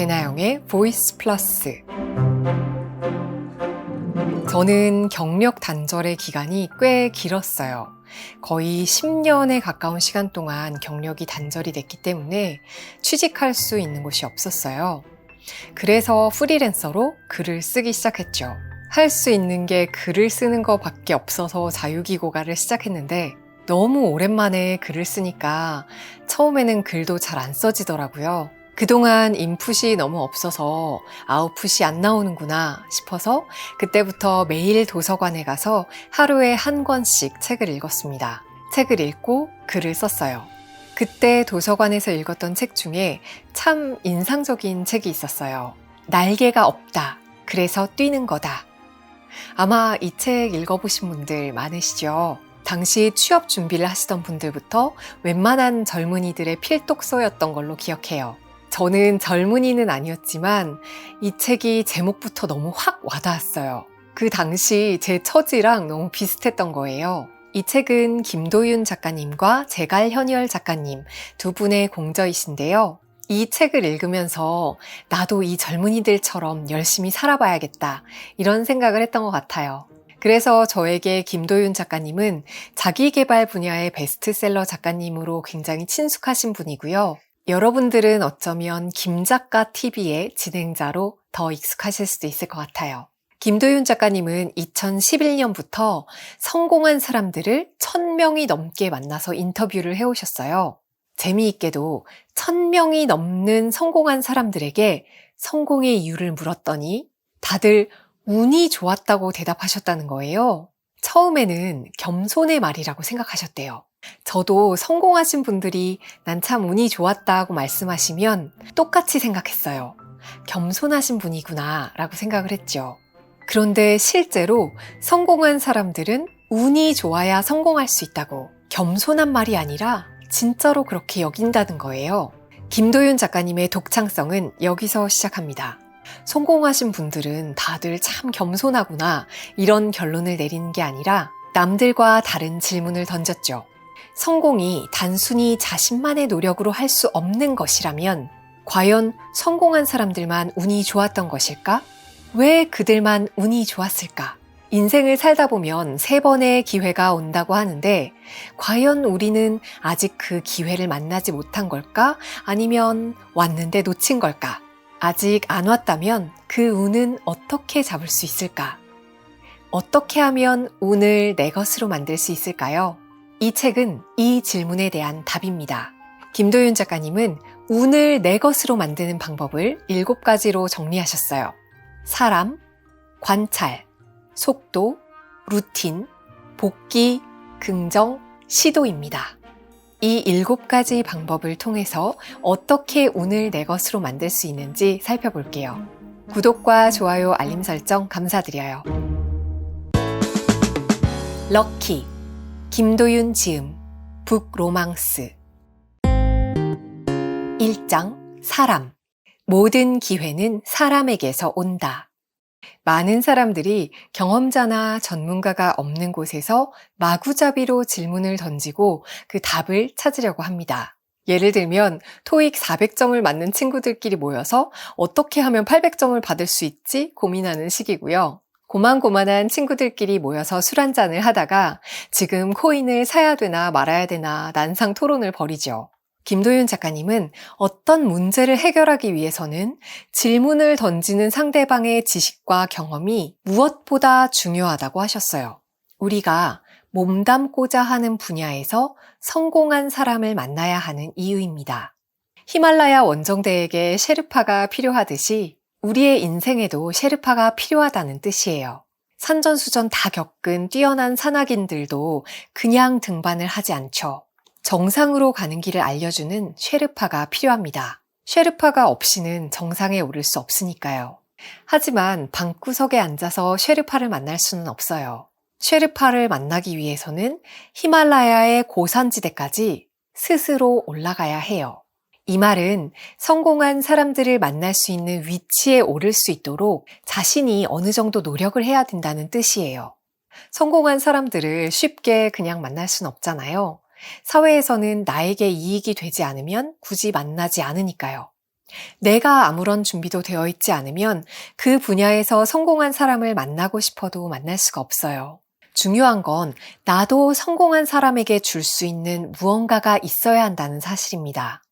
배나영의 보이스 플러스. 저는 경력 단절의 기간이 꽤 길었어요. 거의 10년에 가까운 시간 동안 경력이 단절이 됐기 때문에 취직할 수 있는 곳이 없었어요. 그래서 프리랜서로 글을 쓰기 시작했죠. 할 수 있는 게 글을 쓰는 거밖에 없어서 자유기고가를 시작했는데 너무 오랜만에 글을 쓰니까 처음에는 글도 잘 안 써지더라고요. 그동안 인풋이 너무 없어서 아웃풋이 안 나오는구나 싶어서 그때부터 매일 도서관에 가서 하루에 한 권씩 책을 읽었습니다. 책을 읽고 글을 썼어요. 그때 도서관에서 읽었던 책 중에 참 인상적인 책이 있었어요. 날개가 없다. 그래서 뛰는 거다. 아마 이 책 읽어보신 분들 많으시죠? 당시 취업 준비를 하시던 분들부터 웬만한 젊은이들의 필독서였던 걸로 기억해요. 저는 젊은이는 아니었지만 이 책이 제목부터 너무 확 와닿았어요. 그 당시 제 처지랑 너무 비슷했던 거예요. 이 책은 김도윤 작가님과 제갈현열 작가님 두 분의 공저이신데요. 이 책을 읽으면서 나도 이 젊은이들처럼 열심히 살아봐야겠다 이런 생각을 했던 것 같아요. 그래서 저에게 김도윤 작가님은 자기계발 분야의 베스트셀러 작가님으로 굉장히 친숙하신 분이고요. 여러분들은 어쩌면 김작가TV의 진행자로 더 익숙하실 수도 있을 것 같아요. 김도윤 작가님은 2011년부터 성공한 사람들을 1000명이 넘게 만나서 인터뷰를 해오셨어요. 재미있게도 1000명이 넘는 성공한 사람들에게 성공의 이유를 물었더니 다들 운이 좋았다고 대답하셨다는 거예요. 처음에는 겸손의 말이라고 생각하셨대요. 저도 성공하신 분들이 난 참 운이 좋았다고 말씀하시면 똑같이 생각했어요. 겸손하신 분이구나 라고 생각을 했죠. 그런데 실제로 성공한 사람들은 운이 좋아야 성공할 수 있다고 겸손한 말이 아니라 진짜로 그렇게 여긴다는 거예요. 김도윤 작가님의 독창성은 여기서 시작합니다. 성공하신 분들은 다들 참 겸손하구나 이런 결론을 내리는 게 아니라 남들과 다른 질문을 던졌죠. 성공이 단순히 자신만의 노력으로 할 수 없는 것이라면 과연 성공한 사람들만 운이 좋았던 것일까? 왜 그들만 운이 좋았을까? 인생을 살다 보면 3번의 기회가 온다고 하는데 과연 우리는 아직 그 기회를 만나지 못한 걸까? 아니면 왔는데 놓친 걸까? 아직 안 왔다면 그 운은 어떻게 잡을 수 있을까? 어떻게 하면 운을 내 것으로 만들 수 있을까요? 이 책은 이 질문에 대한 답입니다. 김도윤 작가님은 운을 내 것으로 만드는 방법을 7가지로 정리하셨어요. 사람, 관찰, 속도, 루틴, 복기, 긍정, 시도입니다. 이 7가지 방법을 통해서 어떻게 운을 내 것으로 만들 수 있는지 살펴볼게요. 구독과 좋아요, 알림 설정 감사드려요. 럭키, 김도윤 지음, 북로망스. 1장, 사람. 모든 기회는 사람에게서 온다. 많은 사람들이 경험자나 전문가가 없는 곳에서 마구잡이로 질문을 던지고 그 답을 찾으려고 합니다. 예를 들면 토익 400점을 맞는 친구들끼리 모여서 어떻게 하면 800점을 받을 수 있지 고민하는 시기고요. 고만고만한 친구들끼리 모여서 술 한잔을 하다가 지금 코인을 사야 되나 말아야 되나 난상 토론을 벌이죠. 김도윤 작가님은 어떤 문제를 해결하기 위해서는 질문을 던지는 상대방의 지식과 경험이 무엇보다 중요하다고 하셨어요. 우리가 몸담고자 하는 분야에서 성공한 사람을 만나야 하는 이유입니다. 히말라야 원정대에게 셰르파가 필요하듯이 우리의 인생에도 셰르파가 필요하다는 뜻이에요. 산전수전 다 겪은 뛰어난 산악인들도 그냥 등반을 하지 않죠. 정상으로 가는 길을 알려주는 셰르파가 필요합니다. 셰르파가 없이는 정상에 오를 수 없으니까요. 하지만 방구석에 앉아서 셰르파를 만날 수는 없어요. 셰르파를 만나기 위해서는 히말라야의 고산지대까지 스스로 올라가야 해요. 이 말은 성공한 사람들을 만날 수 있는 위치에 오를 수 있도록 자신이 어느 정도 노력을 해야 된다는 뜻이에요. 성공한 사람들을 쉽게 그냥 만날 수는 없잖아요. 사회에서는 나에게 이익이 되지 않으면 굳이 만나지 않으니까요. 내가 아무런 준비도 되어 있지 않으면 그 분야에서 성공한 사람을 만나고 싶어도 만날 수가 없어요. 중요한 건 나도 성공한 사람에게 줄 수 있는 무언가가 있어야 한다는 사실입니다.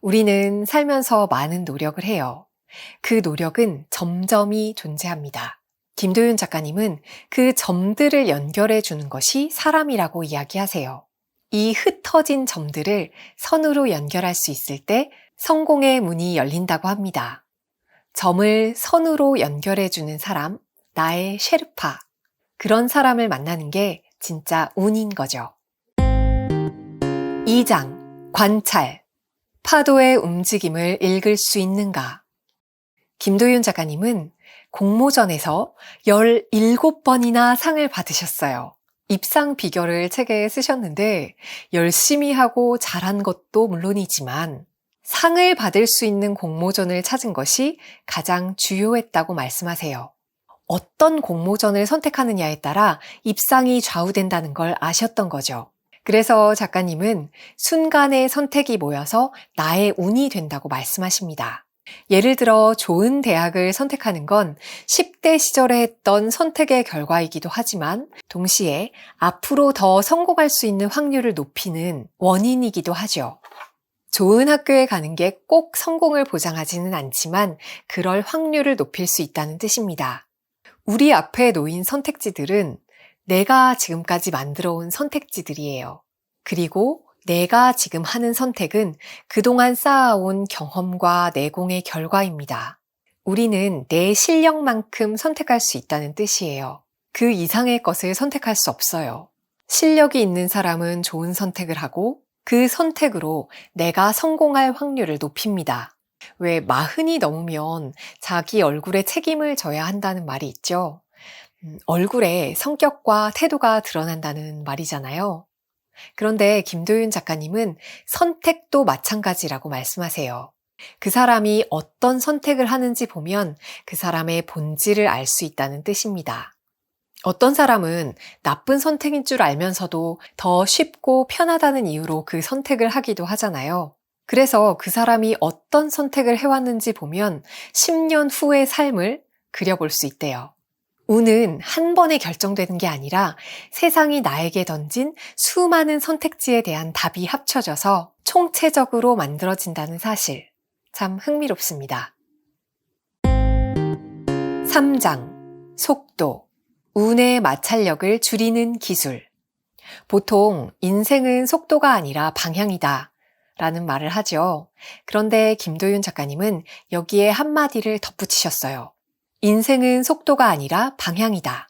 우리는 살면서 많은 노력을 해요. 그 노력은 점점이 존재합니다. 김도윤 작가님은 그 점들을 연결해 주는 것이 사람이라고 이야기하세요. 이 흩어진 점들을 선으로 연결할 수 있을 때 성공의 문이 열린다고 합니다. 점을 선으로 연결해 주는 사람, 나의 셰르파. 그런 사람을 만나는 게 진짜 운인 거죠. 2장, 관찰. 파도의 움직임을 읽을 수 있는가? 김도윤 작가님은 공모전에서 17번이나 상을 받으셨어요. 입상 비결을 책에 쓰셨는데 열심히 하고 잘한 것도 물론이지만 상을 받을 수 있는 공모전을 찾은 것이 가장 주요했다고 말씀하세요. 어떤 공모전을 선택하느냐에 따라 입상이 좌우된다는 걸 아셨던 거죠. 그래서 작가님은 순간의 선택이 모여서 나의 운이 된다고 말씀하십니다. 예를 들어 좋은 대학을 선택하는 건 10대 시절에 했던 선택의 결과이기도 하지만 동시에 앞으로 더 성공할 수 있는 확률을 높이는 원인이기도 하죠. 좋은 학교에 가는 게 꼭 성공을 보장하지는 않지만 그럴 확률을 높일 수 있다는 뜻입니다. 우리 앞에 놓인 선택지들은 내가 지금까지 만들어온 선택지들이에요. 그리고 내가 지금 하는 선택은 그동안 쌓아온 경험과 내공의 결과입니다. 우리는 내 실력만큼 선택할 수 있다는 뜻이에요. 그 이상의 것을 선택할 수 없어요. 실력이 있는 사람은 좋은 선택을 하고 그 선택으로 내가 성공할 확률을 높입니다. 왜 40이 넘으면 자기 얼굴에 책임을 져야 한다는 말이 있죠. 얼굴에 성격과 태도가 드러난다는 말이잖아요. 그런데 김도윤 작가님은 선택도 마찬가지라고 말씀하세요. 그 사람이 어떤 선택을 하는지 보면 그 사람의 본질을 알 수 있다는 뜻입니다. 어떤 사람은 나쁜 선택인 줄 알면서도 더 쉽고 편하다는 이유로 그 선택을 하기도 하잖아요. 그래서 그 사람이 어떤 선택을 해왔는지 보면 10년 후의 삶을 그려볼 수 있대요. 운은 한 번에 결정되는 게 아니라 세상이 나에게 던진 수많은 선택지에 대한 답이 합쳐져서 총체적으로 만들어진다는 사실. 참 흥미롭습니다. 3장, 속도. 운의 마찰력을 줄이는 기술. 보통 인생은 속도가 아니라 방향이다 라는 말을 하죠. 그런데 김도윤 작가님은 여기에 한마디를 덧붙이셨어요. 인생은 속도가 아니라 방향이다.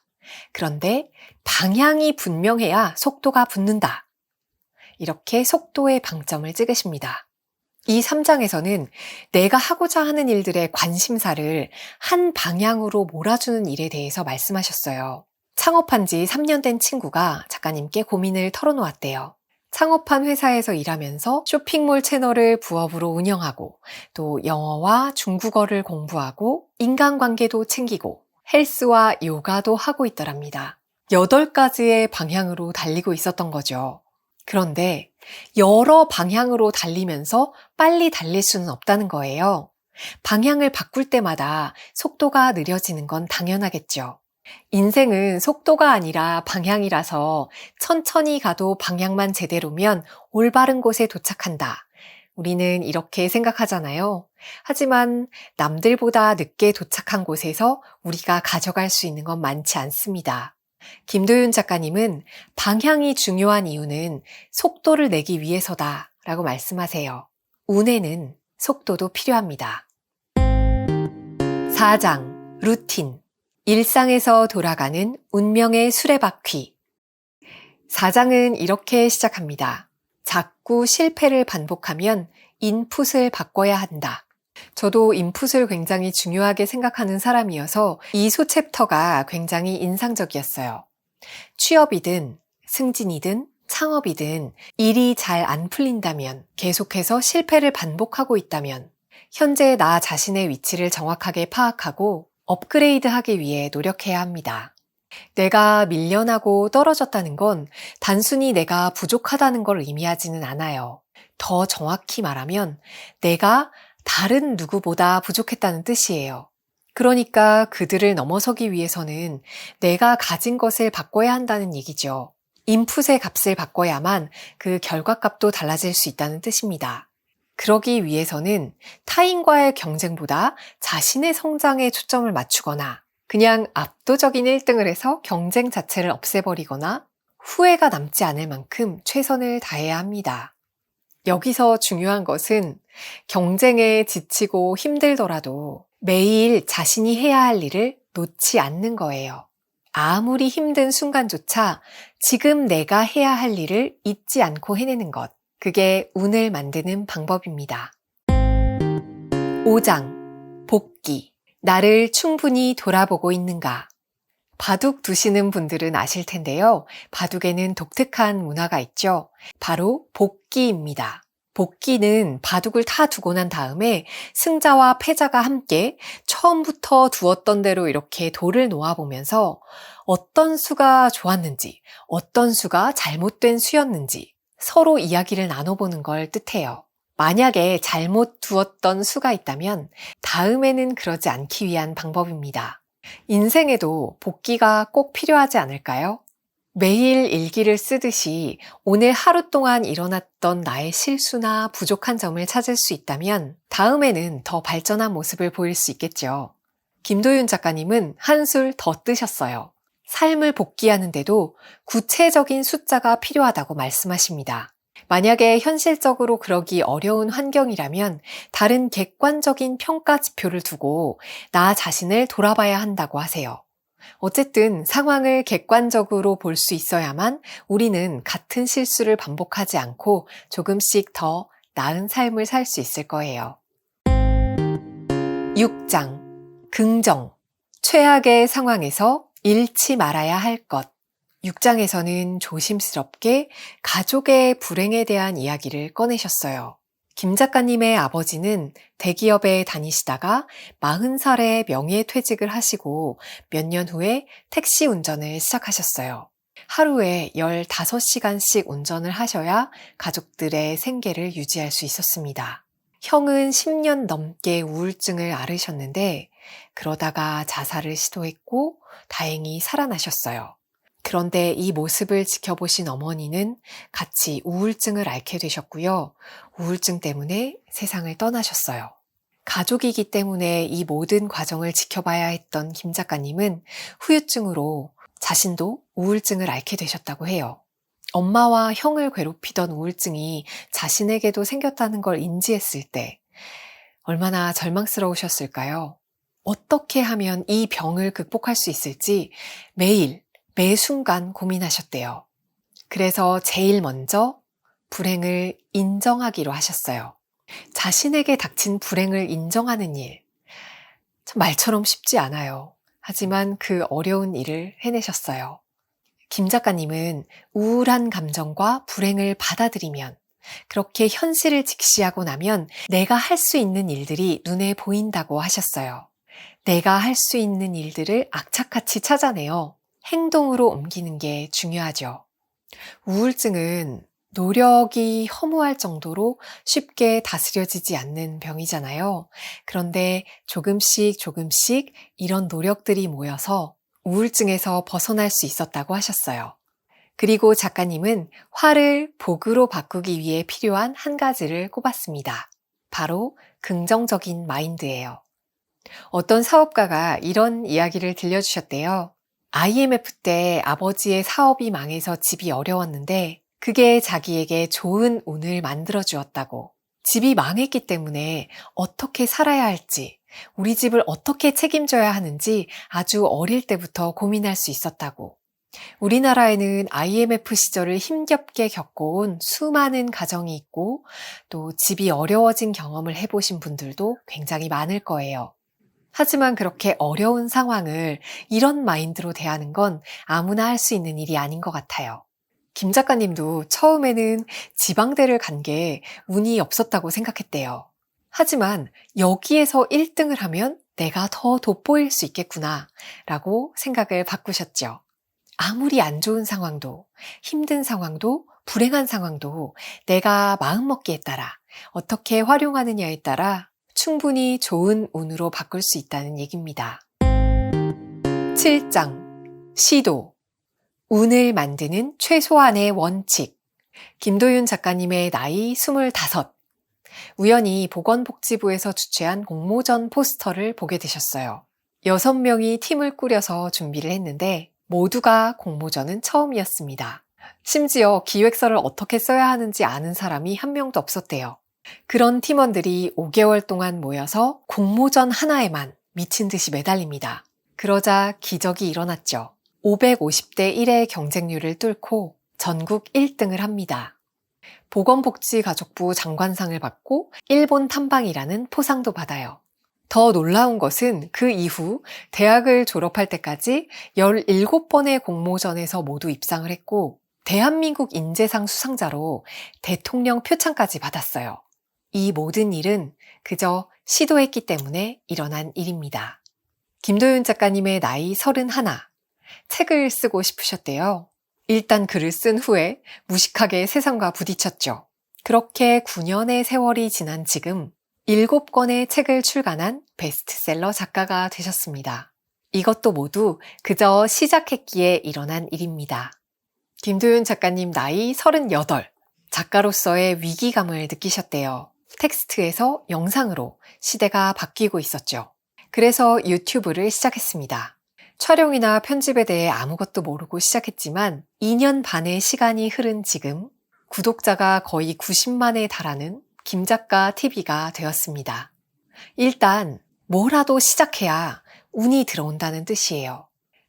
그런데 방향이 분명해야 속도가 붙는다. 이렇게 속도의 방점을 찍으십니다. 이 3장에서는 내가 하고자 하는 일들의 관심사를 한 방향으로 몰아주는 일에 대해서 말씀하셨어요. 창업한 지 3년 된 친구가 작가님께 고민을 털어놓았대요. 창업한 회사에서 일하면서 쇼핑몰 채널을 부업으로 운영하고 또 영어와 중국어를 공부하고 인간관계도 챙기고 헬스와 요가도 하고 있더랍니다. 8가지의 방향으로 달리고 있었던 거죠. 그런데 여러 방향으로 달리면서 빨리 달릴 수는 없다는 거예요. 방향을 바꿀 때마다 속도가 느려지는 건 당연하겠죠. 인생은 속도가 아니라 방향이라서 천천히 가도 방향만 제대로면 올바른 곳에 도착한다. 우리는 이렇게 생각하잖아요. 하지만 남들보다 늦게 도착한 곳에서 우리가 가져갈 수 있는 건 많지 않습니다. 김도윤 작가님은 방향이 중요한 이유는 속도를 내기 위해서다 라고 말씀하세요. 운에는 속도도 필요합니다. 4장, 루틴. 일상에서 돌아가는 운명의 수레바퀴. 4장은 이렇게 시작합니다. 자꾸 실패를 반복하면 인풋을 바꿔야 한다. 저도 인풋을 굉장히 중요하게 생각하는 사람이어서 이 소챕터가 굉장히 인상적이었어요. 취업이든 승진이든 창업이든 일이 잘 안 풀린다면, 계속해서 실패를 반복하고 있다면 현재 나 자신의 위치를 정확하게 파악하고 업그레이드하기 위해 노력해야 합니다. 내가 밀려나고 떨어졌다는 건 단순히 내가 부족하다는 걸 의미하지는 않아요. 더 정확히 말하면 내가 다른 누구보다 부족했다는 뜻이에요. 그러니까 그들을 넘어서기 위해서는 내가 가진 것을 바꿔야 한다는 얘기죠. 인풋의 값을 바꿔야만 그 결과값도 달라질 수 있다는 뜻입니다. 그러기 위해서는 타인과의 경쟁보다 자신의 성장에 초점을 맞추거나 그냥 압도적인 1등을 해서 경쟁 자체를 없애버리거나 후회가 남지 않을 만큼 최선을 다해야 합니다. 여기서 중요한 것은 경쟁에 지치고 힘들더라도 매일 자신이 해야 할 일을 놓지 않는 거예요. 아무리 힘든 순간조차 지금 내가 해야 할 일을 잊지 않고 해내는 것. 그게 운을 만드는 방법입니다. 5장. 복기. 나를 충분히 돌아보고 있는가? 바둑 두시는 분들은 아실 텐데요. 바둑에는 독특한 문화가 있죠. 바로 복기입니다. 복기는 바둑을 다 두고 난 다음에 승자와 패자가 함께 처음부터 두었던 대로 이렇게 돌을 놓아보면서 어떤 수가 좋았는지, 어떤 수가 잘못된 수였는지 서로 이야기를 나눠보는 걸 뜻해요. 만약에 잘못 두었던 수가 있다면 다음에는 그러지 않기 위한 방법입니다. 인생에도 복기가 꼭 필요하지 않을까요? 매일 일기를 쓰듯이 오늘 하루 동안 일어났던 나의 실수나 부족한 점을 찾을 수 있다면 다음에는 더 발전한 모습을 보일 수 있겠죠. 김도윤 작가님은 한술 더 뜨셨어요. 삶을 복기하는데도 구체적인 숫자가 필요하다고 말씀하십니다. 만약에 현실적으로 그러기 어려운 환경이라면 다른 객관적인 평가 지표를 두고 나 자신을 돌아봐야 한다고 하세요. 어쨌든 상황을 객관적으로 볼 수 있어야만 우리는 같은 실수를 반복하지 않고 조금씩 더 나은 삶을 살 수 있을 거예요. 6장. 긍정. 최악의 상황에서 잃지 말아야 할 것. 6장에서는 조심스럽게 가족의 불행에 대한 이야기를 꺼내셨어요. 김 작가님의 아버지는 대기업에 다니시다가 40살에 명예퇴직을 하시고 몇 년 후에 택시 운전을 시작하셨어요. 하루에 15시간씩 운전을 하셔야 가족들의 생계를 유지할 수 있었습니다. 형은 10년 넘게 우울증을 앓으셨는데 그러다가 자살을 시도했고 다행히 살아나셨어요. 그런데 이 모습을 지켜보신 어머니는 같이 우울증을 앓게 되셨고요. 우울증 때문에 세상을 떠나셨어요. 가족이기 때문에 이 모든 과정을 지켜봐야 했던 김 작가님은 후유증으로 자신도 우울증을 앓게 되셨다고 해요. 엄마와 형을 괴롭히던 우울증이 자신에게도 생겼다는 걸 인지했을 때 얼마나 절망스러우셨을까요? 어떻게 하면 이 병을 극복할 수 있을지 매 순간 고민하셨대요. 그래서 제일 먼저 불행을 인정하기로 하셨어요. 자신에게 닥친 불행을 인정하는 일. 참 말처럼 쉽지 않아요. 하지만 그 어려운 일을 해내셨어요. 김 작가님은 우울한 감정과 불행을 받아들이면 그렇게 현실을 직시하고 나면 내가 할 수 있는 일들이 눈에 보인다고 하셨어요. 내가 할 수 있는 일들을 악착같이 찾아내어 행동으로 옮기는 게 중요하죠. 우울증은 노력이 허무할 정도로 쉽게 다스려지지 않는 병이잖아요. 그런데 조금씩 이런 노력들이 모여서 우울증에서 벗어날 수 있었다고 하셨어요. 그리고 작가님은 화를 복으로 바꾸기 위해 필요한 한 가지를 꼽았습니다. 바로 긍정적인 마인드예요. 어떤 사업가가 이런 이야기를 들려주셨대요. IMF 때 아버지의 사업이 망해서 집이 어려웠는데 그게 자기에게 좋은 운을 만들어 주었다고. 집이 망했기 때문에 어떻게 살아야 할지, 우리 집을 어떻게 책임져야 하는지 아주 어릴 때부터 고민할 수 있었다고. 우리나라에는 IMF 시절을 힘겹게 겪어온 수많은 가정이 있고 또 집이 어려워진 경험을 해보신 분들도 굉장히 많을 거예요. 하지만 그렇게 어려운 상황을 이런 마인드로 대하는 건 아무나 할 수 있는 일이 아닌 것 같아요. 김 작가님도 처음에는 지방대를 간 게 운이 없었다고 생각했대요. 하지만 여기에서 1등을 하면 내가 더 돋보일 수 있겠구나 라고 생각을 바꾸셨죠. 아무리 안 좋은 상황도, 힘든 상황도, 불행한 상황도 내가 마음먹기에 따라 어떻게 활용하느냐에 따라 충분히 좋은 운으로 바꿀 수 있다는 얘기입니다. 7장 시도 운을 만드는 최소한의 원칙. 김도윤 작가님의 나이 25. 우연히 보건복지부에서 주최한 공모전 포스터를 보게 되셨어요. 6명이 팀을 꾸려서 준비를 했는데 모두가 공모전은 처음이었습니다. 심지어 기획서를 어떻게 써야 하는지 아는 사람이 한 명도 없었대요. 그런 팀원들이 5개월 동안 모여서 공모전 하나에만 미친 듯이 매달립니다. 그러자 기적이 일어났죠. 550대 1의 경쟁률을 뚫고 전국 1등을 합니다. 보건복지가족부 장관상을 받고 일본 탐방이라는 포상도 받아요. 더 놀라운 것은 그 이후 대학을 졸업할 때까지 17번의 공모전에서 모두 입상을 했고 대한민국 인재상 수상자로 대통령 표창까지 받았어요. 이 모든 일은 그저 시도했기 때문에 일어난 일입니다. 김도윤 작가님의 나이 31. 책을 쓰고 싶으셨대요. 일단 글을 쓴 후에 무식하게 세상과 부딪혔죠. 그렇게 9년의 세월이 지난 지금 7권의 책을 출간한 베스트셀러 작가가 되셨습니다. 이것도 모두 그저 시작했기에 일어난 일입니다. 김도윤 작가님 나이 38. 작가로서의 위기감을 느끼셨대요. 텍스트에서 영상으로 시대가 바뀌고 있었죠. 그래서 유튜브를 시작했습니다. 촬영이나 편집에 대해 아무것도 모르고 시작했지만 2년 반의 시간이 흐른 지금 구독자가 거의 90만에 달하는 김작가 TV가 되었습니다. 일단 뭐라도 시작해야 운이 들어온다는 뜻이에요.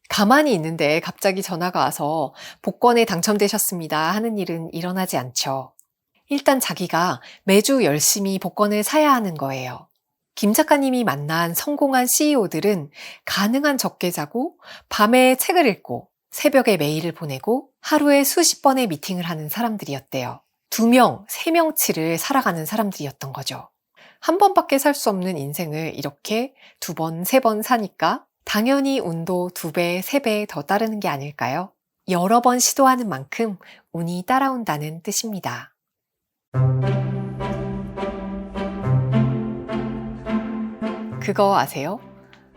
가만히 있는데 갑자기 전화가 와서 복권에 당첨되셨습니다 하는 일은 일어나지 않죠. 일단 자기가 매주 열심히 복권을 사야 하는 거예요. 김 작가님이 만난 성공한 CEO들은 가능한 적게 자고 밤에 책을 읽고 새벽에 메일을 보내고 하루에 수십 번의 미팅을 하는 사람들이었대요. 2명, 3명치를 살아가는 사람들이었던 거죠. 한 번밖에 살 수 없는 인생을 이렇게 2번, 3번 사니까 당연히 운도 2배, 3배 더 따르는 게 아닐까요? 여러 번 시도하는 만큼 운이 따라온다는 뜻입니다. 그거 아세요?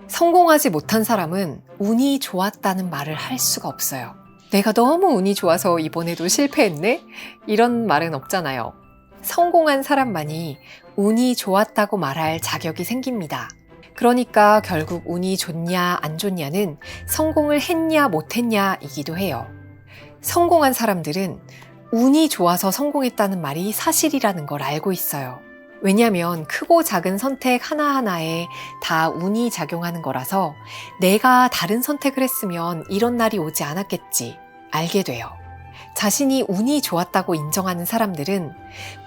성공하지 못한 사람은 운이 좋았다는 말을 할 수가 없어요. 내가 너무 운이 좋아서 이번에도 실패했네? 이런 말은 없잖아요. 성공한 사람만이 운이 좋았다고 말할 자격이 생깁니다. 그러니까 결국 운이 좋냐 안 좋냐는 성공을 했냐 못했냐이기도 해요. 성공한 사람들은 운이 좋아서 성공했다는 말이 사실이라는 걸 알고 있어요. 왜냐하면 크고 작은 선택 하나하나에 다 운이 작용하는 거라서 내가 다른 선택을 했으면 이런 날이 오지 않았겠지 알게 돼요. 자신이 운이 좋았다고 인정하는 사람들은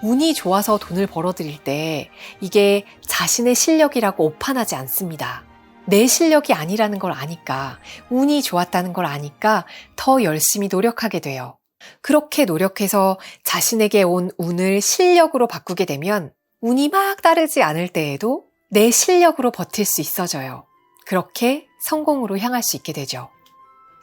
운이 좋아서 돈을 벌어들일 때 이게 자신의 실력이라고 오판하지 않습니다. 내 실력이 아니라는 걸 아니까, 운이 좋았다는 걸 아니까 더 열심히 노력하게 돼요. 그렇게 노력해서 자신에게 온 운을 실력으로 바꾸게 되면 운이 막 따르지 않을 때에도 내 실력으로 버틸 수 있어져요. 그렇게 성공으로 향할 수 있게 되죠.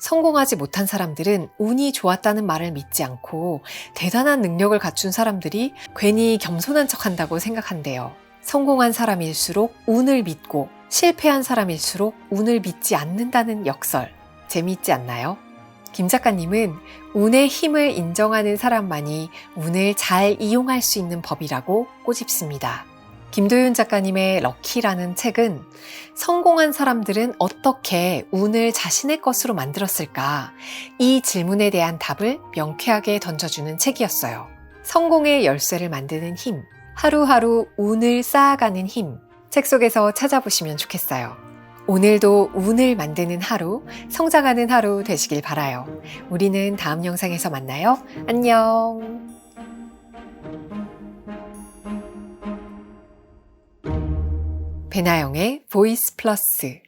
성공하지 못한 사람들은 운이 좋았다는 말을 믿지 않고 대단한 능력을 갖춘 사람들이 괜히 겸손한 척한다고 생각한대요. 성공한 사람일수록 운을 믿고 실패한 사람일수록 운을 믿지 않는다는 역설. 재미있지 않나요? 김 작가님은 운의 힘을 인정하는 사람만이 운을 잘 이용할 수 있는 법이라고 꼬집습니다. 김도윤 작가님의 럭키라는 책은 성공한 사람들은 어떻게 운을 자신의 것으로 만들었을까? 이 질문에 대한 답을 명쾌하게 던져주는 책이었어요. 성공의 열쇠를 만드는 힘, 하루하루 운을 쌓아가는 힘, 책 속에서 찾아보시면 좋겠어요. 오늘도 운을 만드는 하루, 성장하는 하루 되시길 바라요. 우리는 다음 영상에서 만나요. 안녕. 배나영의 보이스 플러스